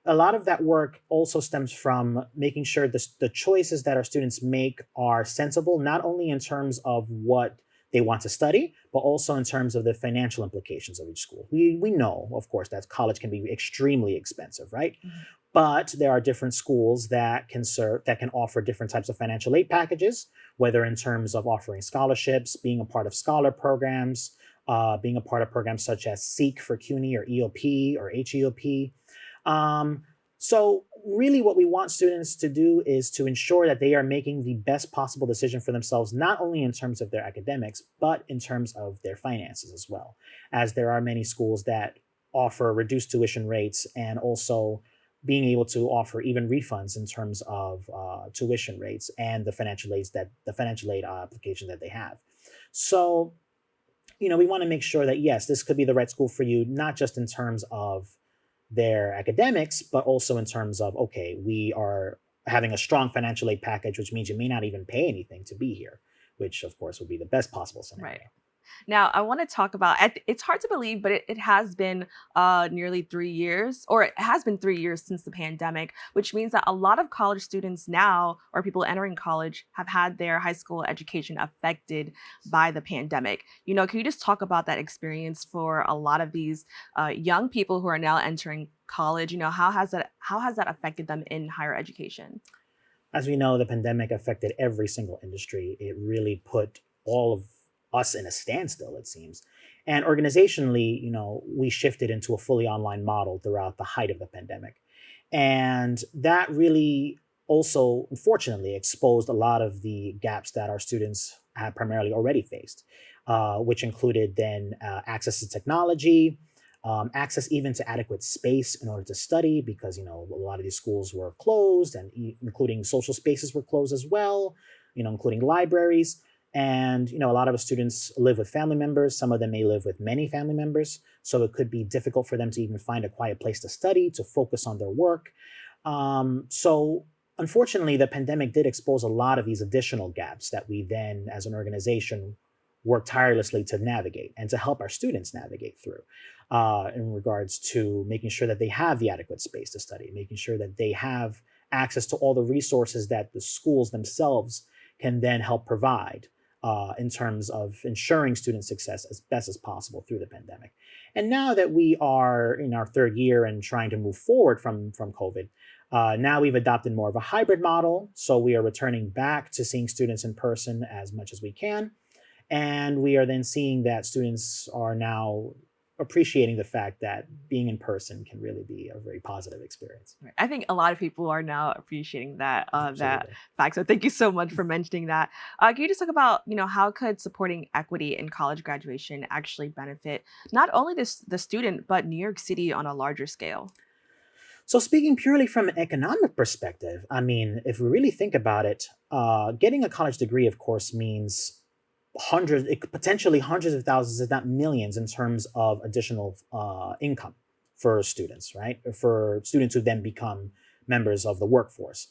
a lot of that work also stems from making sure the choices that our students make are sensible, not only in terms of what they want to study, but also in terms of the financial implications of each school. We know, of course, that college can be extremely expensive, right? Mm-hmm. But there are different schools that can offer different types of financial aid packages, whether in terms of offering scholarships, being a part of scholar programs, being a part of programs such as SEEK for CUNY or EOP or HEOP. So really what we want students to do is to ensure that they are making the best possible decision for themselves, not only in terms of their academics, but in terms of their finances as well, as there are many schools that offer reduced tuition rates and also being able to offer even refunds in terms of tuition rates and the financial aid application that they have. So, we want to make sure that, yes, this could be the right school for you, not just in terms of their academics, but also in terms of, okay, we are having a strong financial aid package, which means you may not even pay anything to be here, which of course would be the best possible scenario.
Right. Now, I want to talk about, it's hard to believe, but it has been nearly 3 years, or it has been 3 years since the pandemic, which means that a lot of college students now, or people entering college, have had their high school education affected by the pandemic. Can you just talk about that experience for a lot of these young people who are now entering college? How has that affected them in higher education?
As we know, the pandemic affected every single industry. It really put all of us in a standstill, it seems. And organizationally, we shifted into a fully online model throughout the height of the pandemic. And that really also, unfortunately, exposed a lot of the gaps that our students had primarily already faced, which included then access to technology, access even to adequate space in order to study, because, a lot of these schools were closed, and including social spaces were closed as well, including libraries. And, a lot of the students live with family members. Some of them may live with many family members. So it could be difficult for them to even find a quiet place to study, to focus on their work. So unfortunately, the pandemic did expose a lot of these additional gaps that we then, as an organization, work tirelessly to navigate and to help our students navigate through in regards to making sure that they have the adequate space to study, making sure that they have access to all the resources that the schools themselves can then help provide. in terms of ensuring student success as best as possible through the pandemic. And now that we are in our third year and trying to move forward from COVID, now we've adopted more of a hybrid model. So we are returning back to seeing students in person as much as we can. And we are then seeing that students are now appreciating the fact that being in person can really be a very positive experience.
I think a lot of people are now appreciating that fact. So thank you so much for mentioning that. Can you just talk about, how could supporting equity in college graduation actually benefit not only the student, but New York City on a larger scale?
So speaking purely from an economic perspective, I mean, if we really think about it, getting a college degree, of course, means potentially hundreds of thousands, if not millions, in terms of additional income for students, right? For students who then become members of the workforce.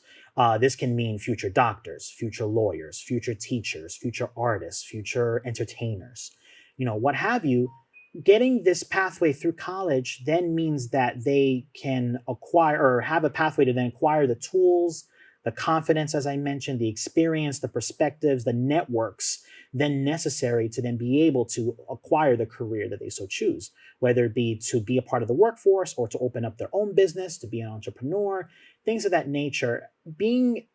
This can mean future doctors, future lawyers, future teachers, future artists, future entertainers, what have you. Getting this pathway through college then means that they can acquire or have a pathway to then acquire the tools, the confidence, as I mentioned, the experience, the perspectives, the networks then necessary to then be able to acquire the career that they so choose, whether it be to be a part of the workforce or to open up their own business, to be an entrepreneur, things of that nature. Being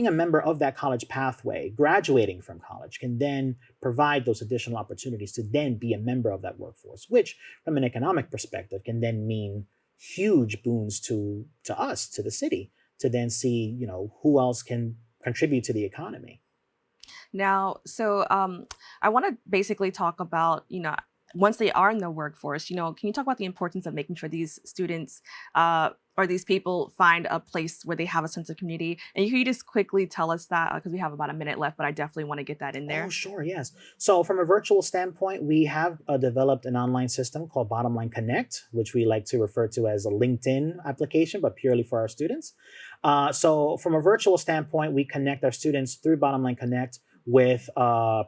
a member of that college pathway, graduating from college, can then provide those additional opportunities to then be a member of that workforce, which from an economic perspective can then mean huge boons to us, to the city, to then see, who else can contribute to the economy.
Now, so I want to basically talk about, once they are in the workforce, can you talk about the importance of making sure these students or these people find a place where they have a sense of community? And can you just quickly tell us that, because we have about a minute left, but I definitely want to get that in there.
Oh, sure, yes. So from a virtual standpoint, we have developed an online system called Botton Line Connect, which we like to refer to as a LinkedIn application, but purely for our students. So from a virtual standpoint, we connect our students through Botton Line Connect with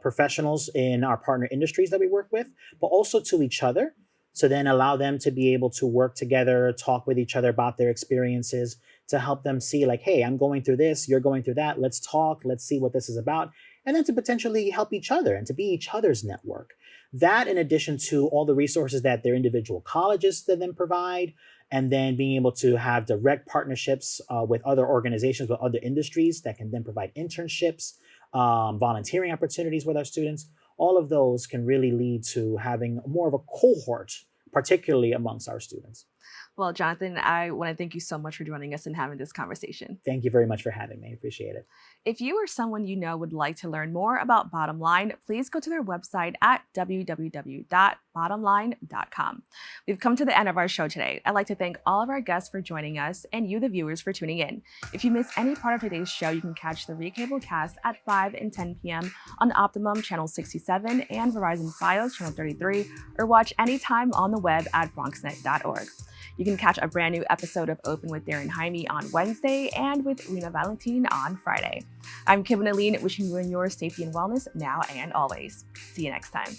professionals in our partner industries that we work with, but also to each other. So then allow them to be able to work together, talk with each other about their experiences, to help them see like, hey, I'm going through this, you're going through that. Let's talk. Let's see what this is about. And then to potentially help each other and to be each other's network. That in addition to all the resources that their individual colleges then provide, and then being able to have direct partnerships with other organizations, with other industries that can then provide internships, volunteering opportunities with our students. All of those can really lead to having more of a cohort, particularly amongst our students.
Well, Jonathan, I want to thank you so much for joining us and having this conversation.
Thank you very much for having me. I appreciate it.
If you or someone you know would like to learn more about Bottom Line, please go to their website at www.bottomline.com. We've come to the end of our show today. I'd like to thank all of our guests for joining us and you, the viewers, for tuning in. If you missed any part of today's show, you can catch the recabled cast at 5 and 10 p.m. on Optimum Channel 67 and Verizon Fios Channel 33, or watch anytime on the web at bronxnet.org. You can catch a brand new episode of Open with Darren Jaime on Wednesday and with Rena Valentine on Friday. I'm Kibin Alleyne, wishing you and yours safety and wellness now and always. See you next time.